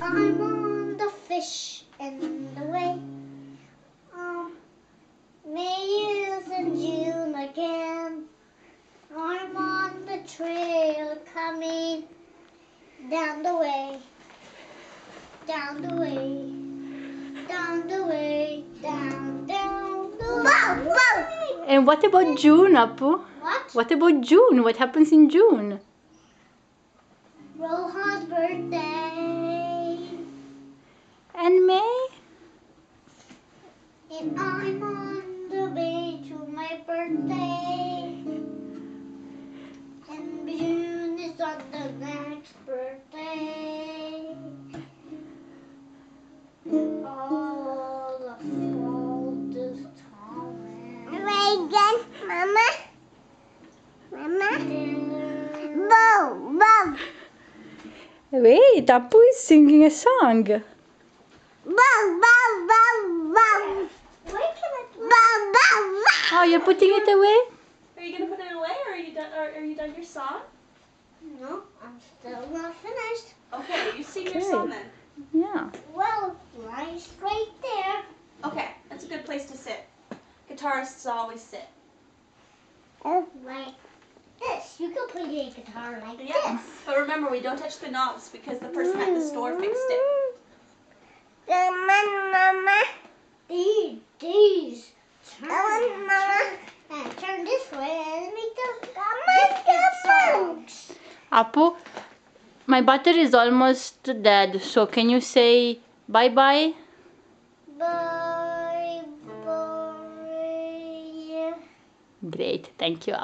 I'm on the fish in the way. May is in June again. I'm on the trail coming down the way, down the way, down the way, down the way. And what about June, Apu? What? What about June? What happens in June? Rohan's birthday. And May? And I'm on the way to my birthday. And June is on the next birthday. All the fault is coming. Reagan, Mama. Mama. Wait, Apu is singing a song. Why can I Oh, you're putting it away? Are you gonna put it away, or are you done your song? No, I'm still not finished. Okay, you sing your Okay. song then. Yeah. Well, nice right there. Okay, that's a good place to sit. Guitarists always sit. Like this. You can play a guitar like Yeah. But remember, we don't touch the knobs because the person at the store fixed it. Mama. These. Turn this way and make the songs. Apu, my butter is almost dead, so can you say bye-bye? Bye. Great, thank you, Apu.